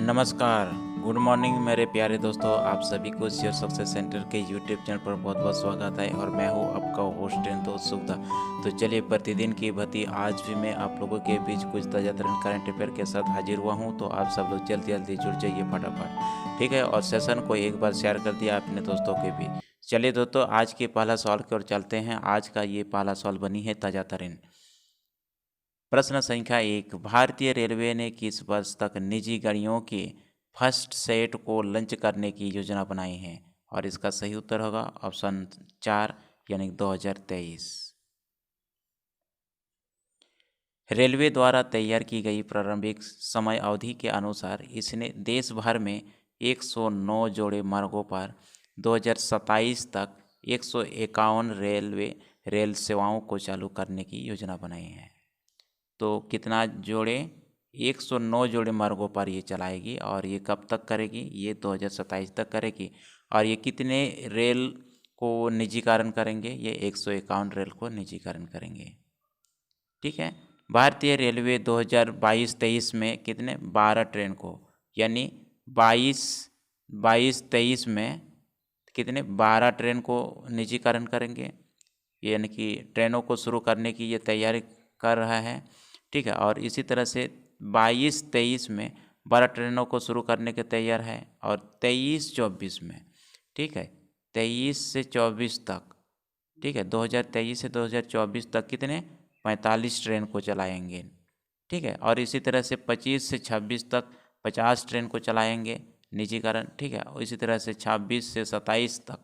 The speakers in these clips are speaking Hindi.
नमस्कार, गुड मॉर्निंग मेरे प्यारे दोस्तों। आप सभी को शेयर सक्सेस सेंटर के यूट्यूब चैनल पर बहुत बहुत स्वागत है और मैं हूं आपका होस्ट दोस्त सुविधा। तो चलिए प्रतिदिन की भांति आज भी मैं आप लोगों के बीच कुछ ताज़ा तरीन करंट अफेयर के साथ हाजिर हुआ हूं। तो आप सब लोग जल्दी जल्दी जुड़ जाइए फटाफट, ठीक है। और सेशन को एक बार शेयर कर दिया अपने दोस्तों के बीच। चलिए दोस्तों, आज के पहला सवाल की ओर चलते हैं। आज का ये पहला सवाल बनी है ताज़ा तरीन। प्रश्न संख्या 1, भारतीय रेलवे ने किस वर्ष तक निजी गाड़ियों के फर्स्ट सेट को लॉन्च करने की योजना बनाई है? और इसका सही उत्तर होगा ऑप्शन 4 यानी 2023। रेलवे द्वारा तैयार की गई प्रारंभिक समय अवधि के अनुसार इसने देश भर में 109 जोड़े मार्गों पर 2027 तक 151 रेल सेवाओं को चालू करने की योजना बनाई है। तो कितना जोड़े? 109 जोड़े मार्गों पर ये चलाएगी और ये कब तक करेगी? ये 2027 तक करेगी। और ये कितने रेल को निजीकरण करेंगे? ये 151 रेल को निजीकरण करेंगे, ठीक है। भारतीय रेलवे 2022-23 में कितने 12 ट्रेन को, यानी 22-23 में कितने 12 ट्रेन को निजीकरण करेंगे, यानी कि ट्रेनों को शुरू करने की ये तैयारी कर रहा है, ठीक है। और इसी तरह से 22-23 में 12 ट्रेनों को शुरू करने के तैयार है और 23-24 में, ठीक है, 23 से 24 तक, ठीक है, 2023 से 2024 तक कितने 45 ट्रेन को चलाएंगे, ठीक है। और इसी तरह से 25 से 26 तक 50 ट्रेन को चलाएंगे निजीकरण, ठीक है। और इसी तरह से 26 से 27 तक,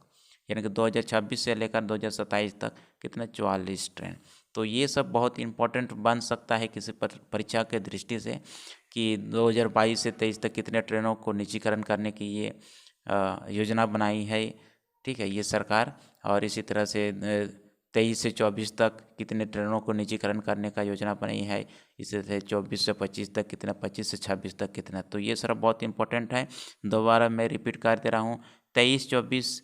यानी कि 2026 से लेकर 2027 तक कितने 44 ट्रेन। तो ये सब बहुत इम्पोर्टेंट बन सकता है किसी परीक्षा के दृष्टि से कि 2022 से 23 तक कितने ट्रेनों को निजीकरण करने की ये योजना बनाई है, ठीक है, ये सरकार। और इसी तरह से 23 से 24 तक कितने ट्रेनों को निजीकरण करने का योजना बनाई है। इसी तरह 24 से 25 तक कितना, 25 से 26 तक कितना। तो ये सारा बहुत इंपॉर्टेंट है। दोबारा मैं रिपीट कर दे रहा हूँ, 22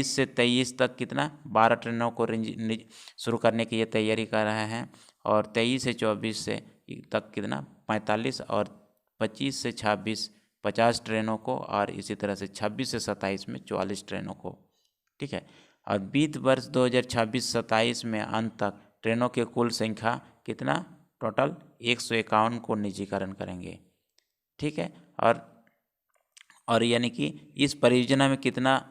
से 23 तक कितना 12 ट्रेनों को शुरू करने की ये तैयारी कर रहा है। और 23 से 24 से तक कितना 45, और 25 से 26 50 ट्रेनों को, और इसी तरह से 26 से 27 में 44 ट्रेनों को, ठीक है। और वित्त वर्ष 2026-27 में अंत तक ट्रेनों के कुल संख्या कितना टोटल 151 को निजीकरण करेंगे, ठीक है। और यानी कि इस परियोजना में कितना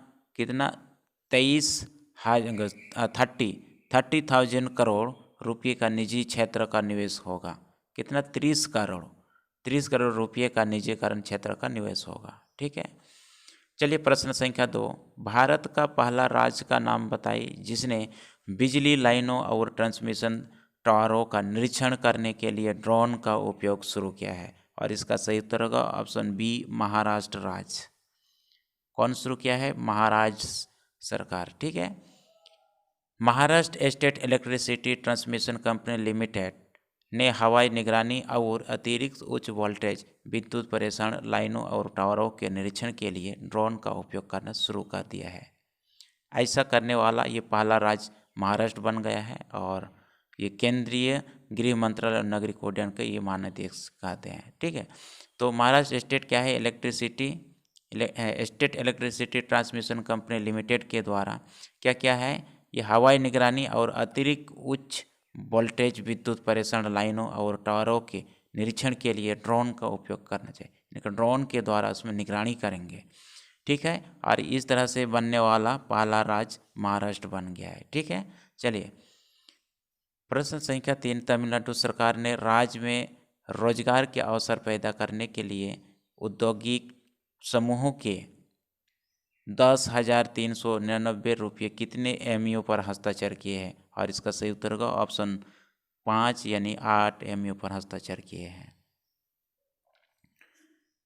30,000 करोड़ रुपये का निजी क्षेत्र का निवेश होगा। कितना 30 करोड़ रुपये का निजीकरण क्षेत्र का निवेश होगा, ठीक है। चलिए प्रश्न संख्या 2, भारत का पहला राज्य का नाम बताइए जिसने बिजली लाइनों और ट्रांसमिशन टावरों का निरीक्षण करने के लिए ड्रोन का उपयोग शुरू किया है। और इसका सही उत्तर होगा ऑप्शन बी, महाराष्ट्र राज्य। कौन शुरू किया है? महाराष्ट्र सरकार, ठीक है। Maharashtra state electricity transmission company limited ने हवाई निगरानी और अतिरिक्त उच्च वोल्टेज विद्युत प्रेषण लाइनों और टावरों के निरीक्षण के लिए ड्रोन का उपयोग करना शुरू कर दिया है। ऐसा करने वाला ये पहला राज्य महाराष्ट्र बन गया है और ये केंद्रीय गृह मंत्रालय और नागरिक उड्डयन के ये महानिदेश कहते हैं, ठीक है। तो महाराष्ट्र स्टेट क्या है? State electricity transmission company limited के द्वारा क्या क्या है? ये हवाई निगरानी और अतिरिक्त उच्च वोल्टेज विद्युत प्रेषण लाइनों और टावरों के निरीक्षण के लिए ड्रोन का उपयोग करना चाहिए, लेकिन ड्रोन के द्वारा उसमें निगरानी करेंगे, ठीक है। और इस तरह से बनने वाला पहला राज्य महाराष्ट्र बन गया है, ठीक है। चलिए प्रश्न संख्या 3, तमिलनाडु सरकार ने राज्य में रोजगार के अवसर पैदा करने के लिए औद्योगिक समूहों के 10,399 रुपये कितने MU पर हस्ताक्षर किए हैं? और इसका सही उत्तर होगा ऑप्शन 5 यानी 8 MU पर हस्ताक्षर किए हैं।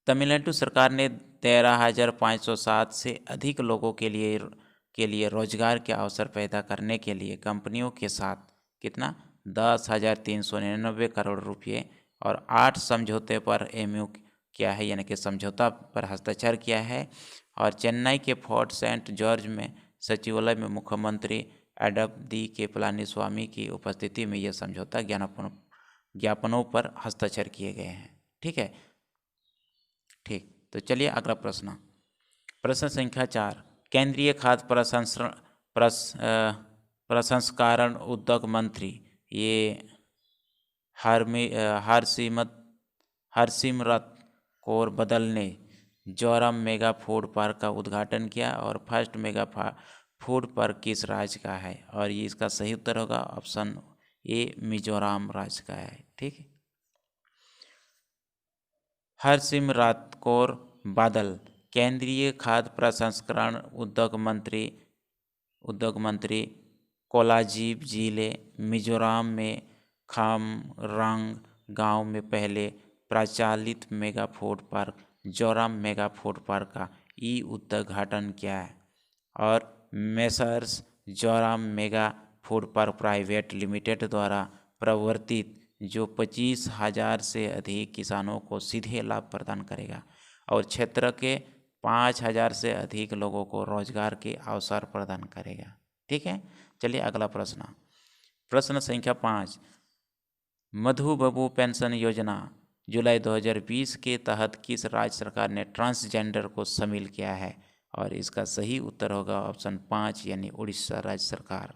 तमिलनाडु सरकार ने 13,507 से अधिक लोगों के लिए रोजगार के अवसर पैदा करने के लिए कंपनियों के साथ कितना 10,399 करोड़ रुपये और 8 समझौते पर MU किया है, यानी कि समझौता पर हस्ताक्षर किया है। और चेन्नई के फोर्ट सेंट जॉर्ज में सचिवालय में मुख्यमंत्री एडप्पदी के पलानीस्वामी की उपस्थिति में यह समझौता ज्ञापनों पर हस्ताक्षर किए गए हैं, ठीक है। ठीक, तो चलिए अगला प्रश्न। प्रश्न संख्या 4, केंद्रीय खाद्य प्रसंस्करण उद्योग मंत्री ये हरसिमरत कौर बादल ने जोरम मेगा फूड पार्क का उद्घाटन किया और फर्स्ट मेगा फूड पार्क किस राज्य का है? और ये इसका सही उत्तर होगा ऑप्शन ए, मिजोरम राज्य का है। ठीक है, हरसिमरत कौर बादल केंद्रीय खाद्य प्रसंस्करण उद्योग मंत्री कोलाजीब जिले मिजोरम में खामरंग गांव में पहले प्रचालित mega food park Zoram mega food park का ई उद्घाटन किया है। और messrs Zoram mega food park private limited द्वारा प्रवर्तित जो 25,000 से अधिक किसानों को सीधे लाभ प्रदान करेगा और क्षेत्र के 5,000 से अधिक लोगों को रोजगार के अवसर प्रदान करेगा। ठीक है, चलिए अगला प्रश्न। प्रश्न संख्या 5, मधु बाबू पेंशन योजना जुलाई 2020 के तहत किस राज्य सरकार ने ट्रांसजेंडर को शामिल किया है? और इसका सही उत्तर होगा ऑप्शन 5 यानी उड़ीसा राज्य सरकार।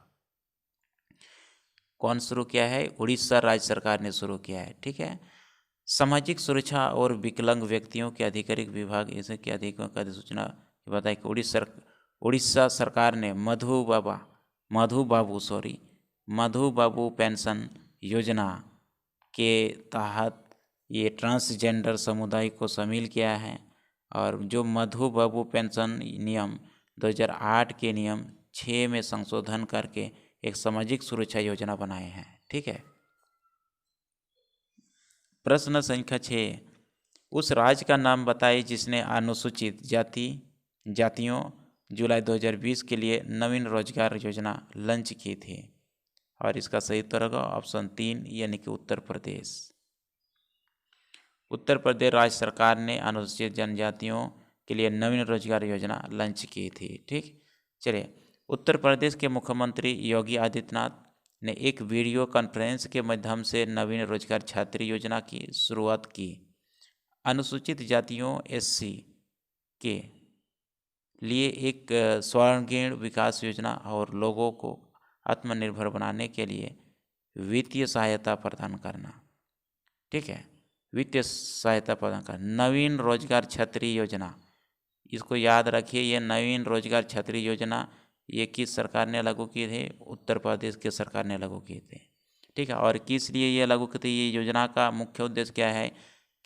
कौन शुरू किया है? उड़ीसा राज्य सरकार ने शुरू किया है। ठीक है, सामाजिक सुरक्षा और विकलांग व्यक्तियों के आधिकारिक विभाग इसके अधिकारियों का अधिसूचना बताया कि उड़ीसा सरकार ने मधु बाबू पेंशन योजना के तहत ये ट्रांसजेंडर समुदाय को शामिल किया है। और जो मधु बाबू पेंशन नियम 2008 के नियम 6 में संशोधन करके एक सामाजिक सुरक्षा योजना बनाए हैं। ठीक है, प्रश्न संख्या 6, उस राज्य का नाम बताइए जिसने अनुसूचित जातियों जुलाई 2020 के लिए नवीन रोजगार योजना लॉन्च की थी। और इसका सही उत्तर होगा ऑप्शन 3 यानी कि उत्तर प्रदेश। उत्तर प्रदेश राज्य सरकार ने अनुसूचित जनजातियों के लिए नवीन रोजगार योजना लॉन्च की थी। ठीक, चलिए, उत्तर प्रदेश के मुख्यमंत्री योगी आदित्यनाथ ने एक वीडियो कॉन्फ्रेंस के माध्यम से नवीन रोजगार छात्री योजना की शुरुआत की। अनुसूचित जातियों SC के लिए एक स्वर्णिम विकास योजना और लोगों को आत्मनिर्भर बनाने के लिए वित्तीय सहायता प्रदान करना। ठीक है, वित्तीय सहायता प्रदान करना। नवीन रोजगार छतरी योजना, इसको याद रखिए, ये नवीन रोजगार छतरी योजना ये किस सरकार ने लागू किए थे? उत्तर प्रदेश के सरकार ने लागू किए थे। ठीक है, और किस लिए ये लागू की थी? ये योजना का मुख्य उद्देश्य क्या है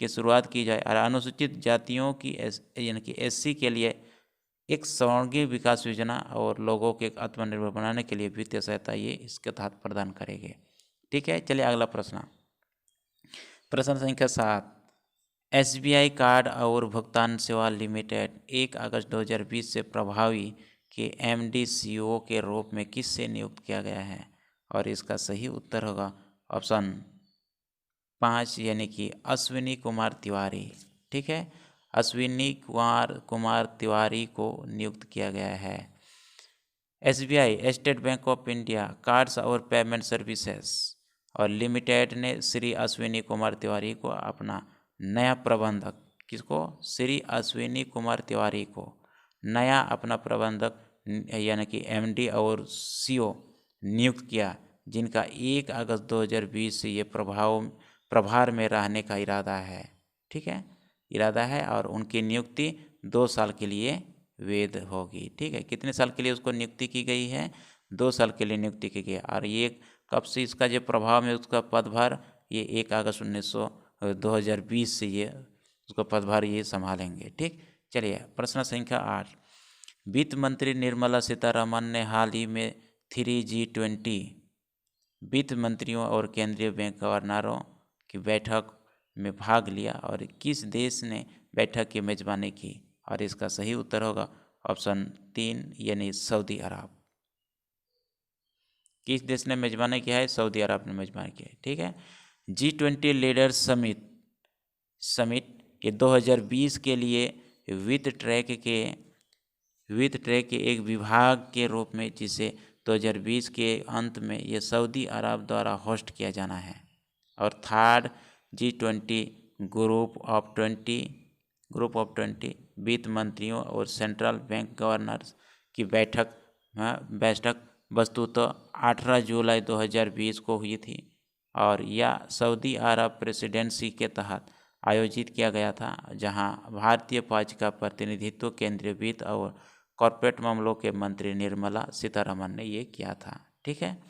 कि शुरुआत की जाए और अनुसूचित जातियों की यानी कि SC के लिए एक स्वर्णिम विकास योजना और लोगों के आत्मनिर्भर बनाने के लिए वित्तीय सहायता ये इसके तहत प्रदान करेंगे। ठीक है, चलिए अगला प्रश्न। प्रश्न संख्या 7, SBI कार्ड और भुगतान सेवा लिमिटेड 1 अगस्त 2020 से प्रभावी के MD CEO के रूप में किससे नियुक्त किया गया है? और इसका सही उत्तर होगा ऑप्शन 5 यानी कि अश्विनी कुमार तिवारी। ठीक है, अश्विनी कुमार तिवारी को नियुक्त किया गया है। SBI state bank of India cards और पेमेंट सर्विसेज और लिमिटेड ने श्री अश्विनी कुमार तिवारी को अपना नया प्रबंधक, किसको? श्री अश्विनी कुमार तिवारी को नया अपना प्रबंधक यानी कि MD और CEO नियुक्त किया, जिनका 1 अगस्त 2020 से ये प्रभार में रहने का इरादा है। ठीक है, इरादा है और उनकी नियुक्ति 2 साल के लिए वैध होगी। ठीक है, कितने साल के लिए उसको नियुक्ति की गई है? 2 साल के लिए नियुक्ति की गई। और ये कब से इसका जो प्रभाव है उसका पदभार ये 1 अगस्त 2020 से ये उसका पदभार ये संभालेंगे। ठीक, चलिए प्रश्न संख्या 8, वित्त मंत्री निर्मला सीतारमण ने हाल ही में 3G20 वित्त मंत्रियों और केंद्रीय बैंक गवर्नरों की बैठक में भाग लिया और किस देश ने बैठक की मेजबानी की? और इसका सही उत्तर होगा ऑप्शन 3 यानी सऊदी अरब। किस देश ने मेजबानी किया है? सऊदी अरब ने मेजबानी की है। ठीक है, G20 लीडर्स समिट ये 2020 के लिए वित्त ट्रैक के एक विभाग के रूप में जिसे 2020 के अंत में ये सऊदी अरब द्वारा होस्ट किया जाना है। और third G20 group of 20 group of 20 वित्त मंत्रियों और सेंट्रल बैंक गवर्नर्स की बैठक वस्तुतः 18 जुलाई 2020 को हुई थी और यह सऊदी अरब प्रेसिडेंसी के तहत आयोजित किया गया था, जहां भारतीय पक्ष का प्रतिनिधित्व केंद्रीय वित्त और कॉरपोरेट मामलों के मंत्री निर्मला सीतारमण ने ये किया था। ठीक है।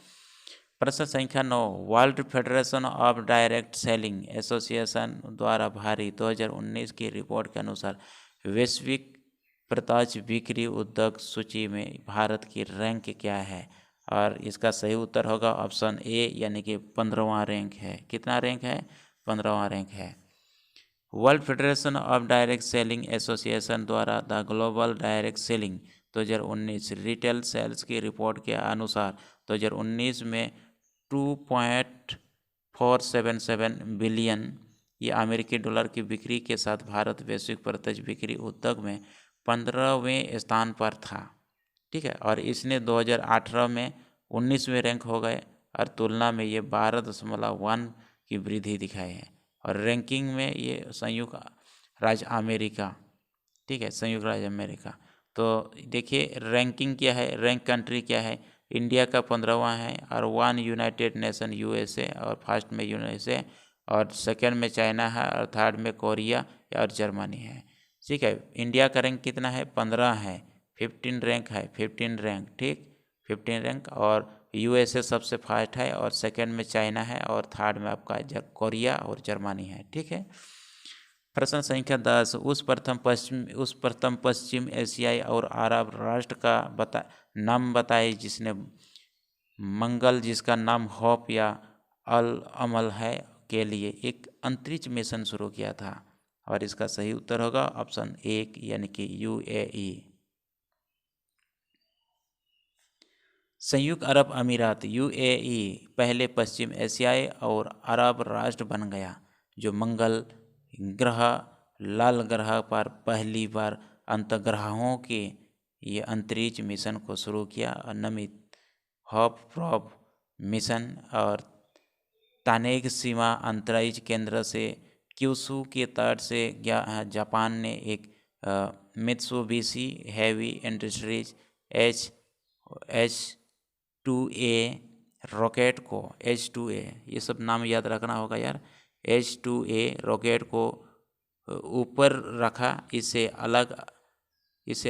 प्रश्न संख्या 9, world federation of direct selling association द्वारा भारी 2019 की रिपोर्ट के अनुसार वैश्विक प्रत्यक्ष बिक्री उद्योग सूची में भारत की रैंक क्या है? और इसका सही उत्तर होगा ऑप्शन ए, यानी कि 15वां रैंक है। कितना रैंक है? 15वां रैंक है। World federation of direct selling association द्वारा the global direct selling 2019 retail sales की रिपोर्ट के अनुसार 2019 में 2.477 बिलियन ये अमेरिकी डॉलर की बिक्री के साथ भारत वैश्विक प्रत्यक्ष बिक्री उद्योग में 15वें स्थान पर था। ठीक है। और इसने 2018 में 19वें रैंक हो गए और तुलना में ये 12.1 की वृद्धि दिखाई है। और रैंकिंग में ये संयुक्त राज्य अमेरिका, ठीक है, संयुक्त राज्य अमेरिका। तो देखिए रैंकिंग क्या है, रैंक कंट्री क्या है। इंडिया का 15वां है और 1 यूनाइटेड नेशन यूएसए और फर्स्ट में यूएसए और सेकंड में चाइना है और थर्ड में कोरिया और जर्मनी है। ठीक है। इंडिया का रैंक कितना है? 15 है। 15 रैंक है, 15 रैंक, ठीक, 15 रैंक। और यूएसए सबसे फर्स्ट है और सेकंड में चाइना है और थर्ड में आपका कोरिया और जर्मनी है। ठीक है। प्रश्न संख्या 10, उस प्रथम पश्चिम एशियाई और अरब राष्ट्र का नाम बताए जिसने मंगल, जिसका नाम होप या अल अमल है, के लिए एक अंतरिक्ष मिशन शुरू किया था। और इसका सही उत्तर होगा ऑप्शन 1, यानी कि यूएई। संयुक्त अरब अमीरात यूएई पहले पश्चिम एशियाई और अरब राष्ट्र बन गया जो मंगल ग्रह, लाल ग्रह पर पहली बार अंतर्ग्रहों के ये अंतरिक्ष मिशन को शुरू किया। और नमित हॉप प्रोब मिशन और तानेग सीमा अंतरिक्ष केंद्र से क्यूशू के तट से जापान ने एक Mitsubishi heavy industries H2A rocket को, H2A, ये सब नाम याद रखना होगा यार। H2A रॉकेट को ऊपर रखा। इसे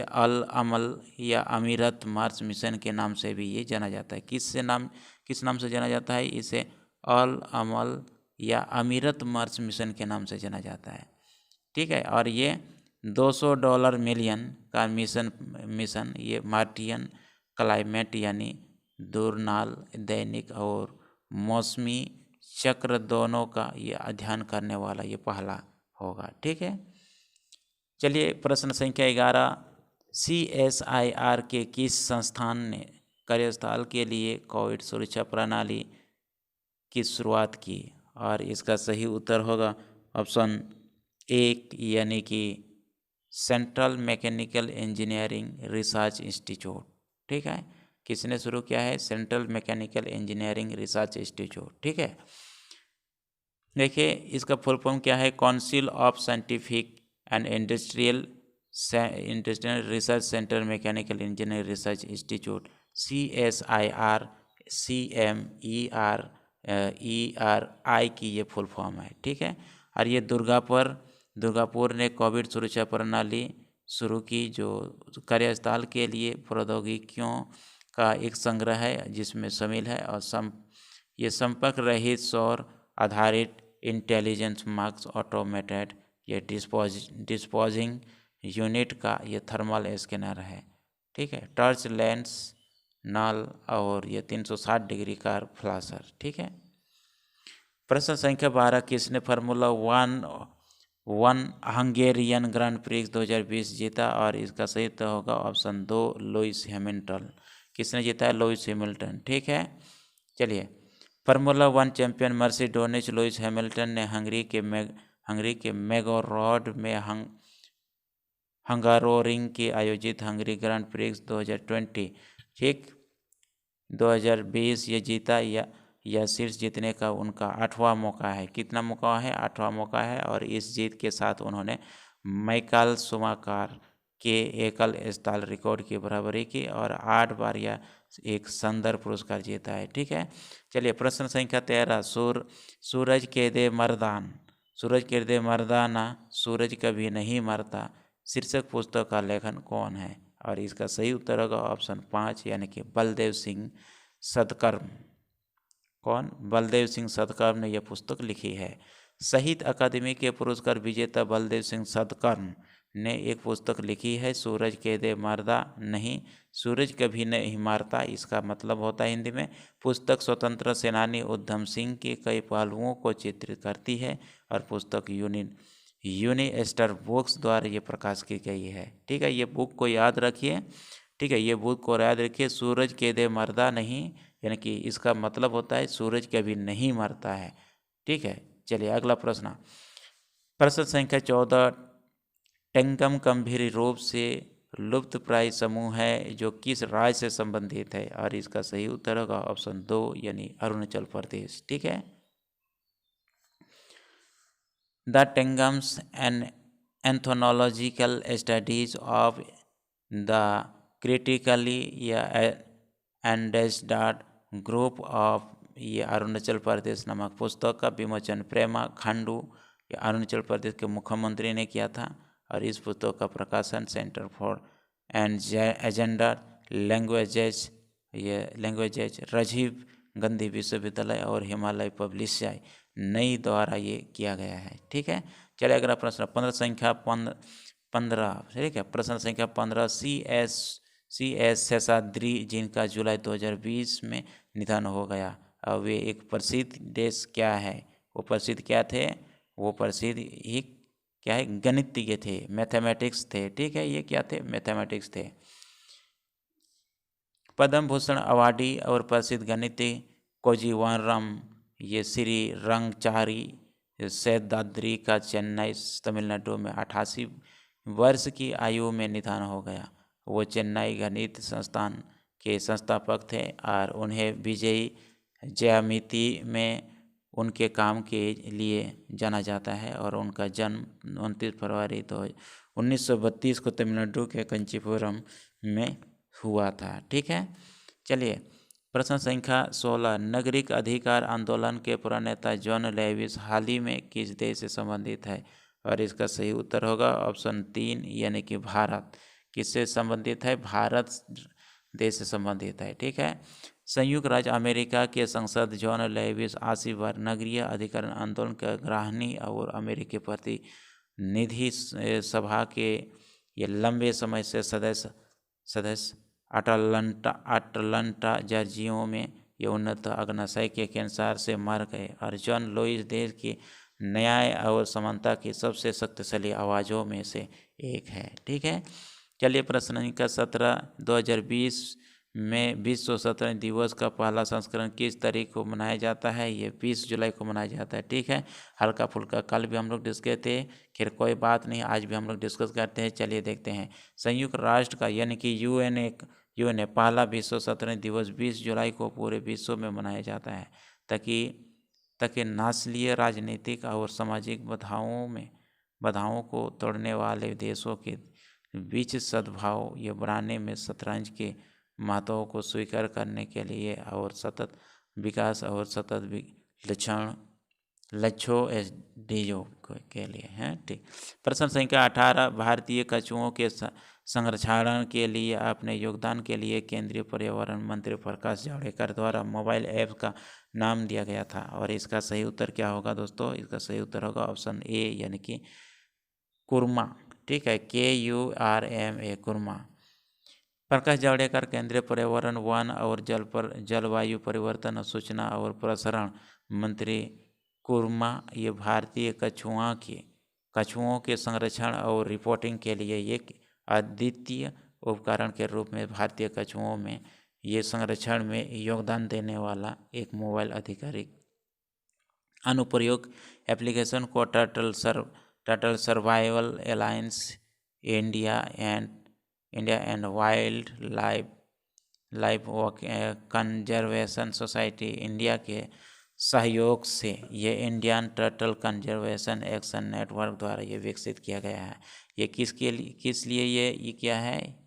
अल अमल या अमीरत मार्स मिशन के नाम से भी ये जाना जाता है। किस नाम से जाना जाता है? इसे अल अमल या अमीरत मार्स मिशन के नाम से जाना जाता है। ठीक है। और ये $200 मिलियन का मिशन ये मार्टियन क्लाइमेट यानी दूरनाल दैनिक और मौसमी चक्र दोनों का ये अध्ययन करने वाला ये पहला होगा। ठीक है। चलिए प्रश्न संख्या 11, CSIR के किस संस्थान ने कार्यस्थल के लिए कोविड सुरक्षा प्रणाली की शुरुआत की? और इसका सही उत्तर होगा ऑप्शन 1, यानी कि central mechanical engineering research institute. ठीक है। किसने शुरू किया है? Central mechanical engineering research institute. ठीक है। देखिए इसका फुल फॉर्म क्या है? Council of scientific and industrial research centre mechanical engineering research institute, CSIR, CMERI की ये फुल फॉर्म है। ठीक है। और ये दुर्गापुर ने कोविड सुरक्षा प्रणाली शुरू की जो कार्यस्थल के लिए प्रौद्योगिकियों का एक संग्रह है जिसमें शामिल है। और ये संपर्क रहित सौर आधारित इंटेलिजेंस मार्क्स ऑटोमेटेड ये डिस्पोजिंग यूनिट का ये थर्मल स्कैनर है। ठीक है। टर्च लेंस नल और ये 360 डिग्री का फ्लैशर। ठीक है। प्रश्न संख्या 12, किसने फार्मूला 1 हंगेरियन ग्रांड प्रिक्स 2020 जीता? और इसका सही उत्तर होगा ऑप्शन 2, लुइस हैमिल्टन। किसने जीता है? Lewis Hamilton. ठीक है। चलिए फार्मूला 1 चैंपियन मर्सिडोनिस लुइस हैमिल्टन ने हंगरी के मेगोरोड में हंगारोरिंग के आयोजित हंगरी ग्रांड प्रिक्स 2020 ठीक 2020 ये जीता। यह शीर्ष जीतने का उनका 8वां मौका है। कितना मौका है? 8वां मौका है। और इस जीत के साथ उन्होंने माइकल शुमाकर के एकल स्थल रिकॉर्ड की बराबरी की और 8 बार यह एक संदर्भ पुरस्कार जीता है। ठीक है, चलिए प्रश्न संख्या 13, सूरज के दे मर्दान, सूरज के दे मर्दाना, सूरज कभी नहीं मरता शीर्षक पुस्तक का लेखन कौन है? और इसका सही उत्तर होगा ऑप्शन 5 यानी कि बलदेव सिंह सतकर्म। कौन? बलदेव सिंह सतकर्म ने यह पुस्तक लिखी है। साहित्य अकादमी के पुरस्कार विजेता बलदेव सिंह सतकर्म ने एक पुस्तक लिखी है, सूरज के दे मर्दा नहीं, सूरज कभी नहीं मरता। इसका मतलब होता है हिंदी में, पुस्तक स्वतंत्र सेनानी उधम सिंह के कई पहलुओं को चित्रित करती है और पुस्तक यूनिस्टर बुक्स द्वारा ये प्रकाश की गई है। ठीक है, ये बुक को याद रखिए। ठीक है, ये बुक को याद रखिए, सूरज के दे मर्दा नहीं, यानी कि इसका मतलब होता है सूरज कभी नहीं मरता है। ठीक है, चलिए अगला प्रश्न, प्रश्न संख्या 14, टेंगम गंभीर रूप से लुप्त प्राय समूह है जो किस राज्य से संबंधित है? और इसका सही उत्तर होगा ऑप्शन 2 यानी अरुणाचल प्रदेश। ठीक है, the Tangams and ethnological studies of the critically या एंडेस्डर्ड ग्रुप ऑफ, ये अरुणाचल प्रदेश नामक पुस्तक का विमोचन प्रेमा खांडू ये अरुणाचल प्रदेश के मुख्यमंत्री ने किया था। और इस पुस्तक का प्रकाशन centre for endangered languages Rajiv Gandhi विश्वविद्यालय और हिमालय पब्लिशर नई द्वारा ये किया गया है। ठीक है, चलिए अगला प्रश्न, प्रश्न संख्या 15। ठीक है, प्रश्न संख्या 15, सी एस शेषाद्री जिनका जुलाई 2020 में निधन हो गया, और वे एक प्रसिद्ध देश क्या है? वो प्रसिद्ध क्या थे? वो प्रसिद्ध एक क्या है? गणितज्ञ थे, मैथमेटिक्स थे। ठीक है, ये क्या थे? मैथमेटिक्स थे। पद्म भूषण अवार्डी और प्रसिद्ध गणितज्ञ कोजीवारम ये श्री रंगचारी सैदाद्री का चेन्नई तमिलनाडु में 88 वर्ष की आयु में निधन हो गया। वो चेन्नई गणित संस्थान के संस्थापक थे और उन्हें विजयी ज्यामिति में उनके काम के लिए जाना जाता है। और उनका जन्म 29 फरवरी 1932 को तमिलनाडु के कंचीपुरम में हुआ था। ठीक है, चलिए प्रश्न संख्या 16, नागरिक अधिकार आंदोलन के प्रणेता जॉन लेविस हाल ही में किस देश से संबंधित है? और इसका सही उत्तर होगा ऑप्शन 3 यानी कि भारत। किससे संबंधित है? भारत देश से संबंधित है। ठीक है, संयुक्त राज्य अमेरिका के संसद जॉन लेविस 80 बार नागरिक अधिकार आंदोलन के ग्राहनी और अमेरिकी प्रतिनिधि सभा के ये लंबे समय से सदस्य अटलांटा जॉर्जिया में ये उन्नत अग्नाशय के कैंसर से मर गए। और जॉन लुइस देश की न्याय और समानता की सबसे शक्तिशाली आवाज़ों में से एक है। ठीक है, चलिए प्रश्न संख्या 17, 2020 में विश्व शतरंज दिवस का पहला संस्करण किस तारीख को मनाया जाता है? ये 20 जुलाई को मनाया जाता है। ठीक है, हल्का फुल्का कल भी हम लोग डिस्कस थे, खैर कोई बात नहीं, आज भी हम लोग डिस्कस करते हैं। चलिए देखते हैं, संयुक्त राष्ट्र का यानी कि यूएनए पहला विश्व शतरंज दिवस 20 जुलाई को पूरे विश्व में मनाया जाता है ताकि नस्लीय, राजनीतिक और सामाजिक बाधाओं को तोड़ने वाले देशों के बीच सद्भाव ये बढ़ाने में शतरंज के महत्व को स्वीकार करने के लिए और सतत विकास और सतत लक्ष्यों एसडीओ के लिए हैं। ठीक, प्रश्न संख्या 18, भारतीय कछुओं के संरक्षण के लिए अपने योगदान के लिए केंद्रीय पर्यावरण मंत्री प्रकाश जावड़ेकर द्वारा मोबाइल ऐप का नाम दिया गया था। और इसका सही उत्तर क्या होगा दोस्तों? इसका सही उत्तर होगा ऑप्शन ए यानी कि कुरमा। ठीक है, KURMA कुरमा। प्रकाश जावड़ेकर केंद्रीय पर्यावरण, वन और जलवायु परिवर्तन, सूचना और प्रसारण मंत्री कुरमा ये भारतीय कछुओं के संरक्षण और रिपोर्टिंग के लिए एक अद्वितीय उपकरण के रूप में भारतीय कछुओं में ये संरक्षण में योगदान देने वाला एक मोबाइल आधिकारिक अनुप्रयोग एप्लीकेशन को turtle survival alliance India and wild life conservation society India के सहयोग से ये Indian turtle conservation action network द्वारा ये विकसित किया गया है। ये किस लिए ये क्या है,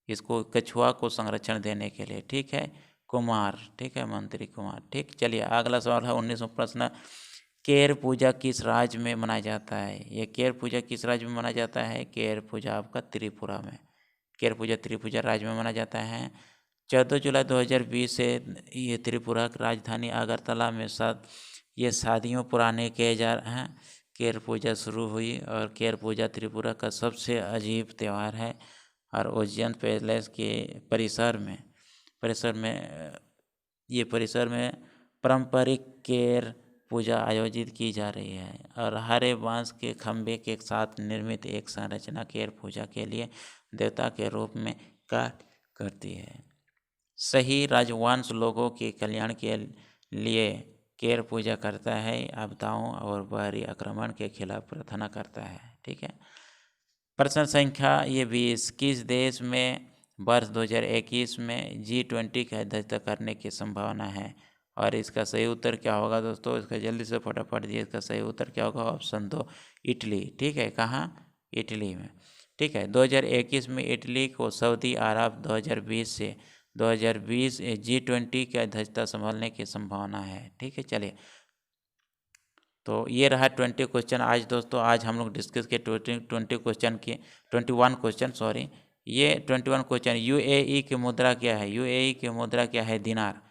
इसको कछुआ को संरक्षण देने के लिए। ठीक है, कुमार, ठीक है, मंत्री कुमार। ठीक, चलिए अगला सवाल है 19वां प्रश्न, केर पूजा किस राज्य में मनाया जाता है? ये केर पूजा किस राज्य में मनाया जाता है? केर पूजा आपका त्रिपुरा में, केर पूजा त्रिपुरा राज्य में मनाया जाता है। 14 जुलाई 2020 से ये त्रिपुरा की राजधानी अगरतला में ये शादियों पुराने किए जा रहे हैं। केर पूजा शुरू हुई और केर पूजा त्रिपुरा का सबसे अजीब त्यौहार है और उज्जैन पैलेस के परिसर में पारंपरिक केर पूजा आयोजित की जा रही है और हरे बांस के खंभे के साथ निर्मित एक संरचना केर पूजा के लिए देवता के रूप में कार्य करती है। सही राजवंश लोगों के कल्याण के लिए केर पूजा करता है, आपदाओं और बाहरी आक्रमण के खिलाफ प्रार्थना करता है। ठीक है, प्रश्न संख्या ये 20, किस देश में वर्ष 2021 में G20 की अध्यक्षता करने की संभावना है? और इसका सही उत्तर क्या होगा दोस्तों? इसका जल्दी से फटाफट दिए, इसका सही उत्तर क्या होगा? Option 2 Italy. ठीक है, कहाँ? इटली में। ठीक है, 2021 में इटली को सऊदी अरब 2020 G20 की अध्यक्षता संभालने की संभावना है। ठीक है, चलिए तो ये रहा 20 क्वेश्चन आज दोस्तों। आज हम लोग डिस्कस किए 21 क्वेश्चन सॉरी। ये 21 क्वेश्चन, यूएई की मुद्रा क्या है? यूएई की मुद्रा क्या है? दिनार।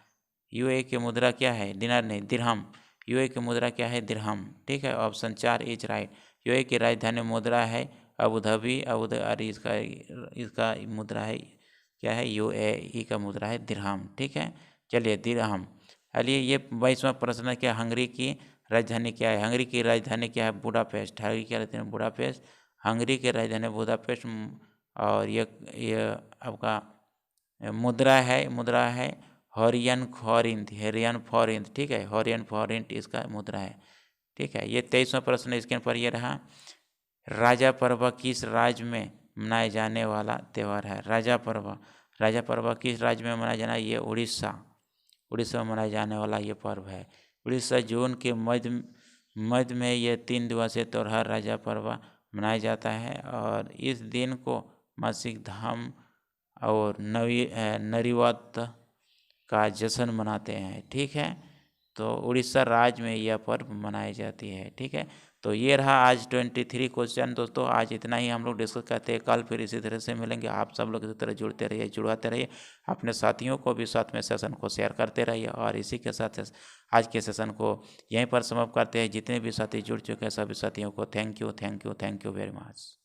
यूएई की मुद्रा क्या है? दिनार नहीं, दिरहम। यूएई की मुद्रा क्या है? दिरहम। ठीक है, ऑप्शन 4 इज राइट। यूएई की राजधानी मुद्रा है अबू धाबी। इसका मुद्रा है क्या है? यूएई का मुद्रा है दिरहम। ठीक है, चलिए दिरहम। चलिए ये 22वां प्रश्न, क्या हंगरी की राजधानी क्या है? हंगरी की राजधानी क्या है? बुडापेस्ट। हंगरी की राजधानी बुडापेस्ट। हंगरी की राजधानी बुडापेस्ट। और ये आपका मुद्रा है हरियन फॉरिंथ। ठीक है, हरियन फॉरिंथ इसका मुद्रा है। ठीक है, ये 23वां प्रश्न स्क्रीन पर ये रहा, राजा पर्व किस राज्य में मनाए जाने वाला त्यौहार है? राजा पर्व किस राज्य में मनाया जाना है? ये उड़ीसा में मनाया जाने वाला ये पर्व है। उड़ीसा जून के मध्य में ये 3 दिवसीय त्यौहार राजा पर्व मनाया जाता है और इस दिन को मासिक धर्म और नरीवत का जश्न मनाते हैं। ठीक है, तो उड़ीसा राज्य में यह पर्व मनाई जाती है। ठीक है, तो ये रहा आज 23 क्वेश्चन दोस्तों। आज इतना ही हम लोग डिस्कस करते हैं, कल फिर इसी तरह से मिलेंगे। आप सब लोग इसी तरह जुड़ाते रहिए, अपने साथियों को भी साथ में सेशन को शेयर करते रहिए। और इसी के साथ आज के सेशन को यहीं पर समाप्त करते हैं। जितने भी साथी जुड़ चुके हैं सभी साथियों को थैंक यू वेरी मच।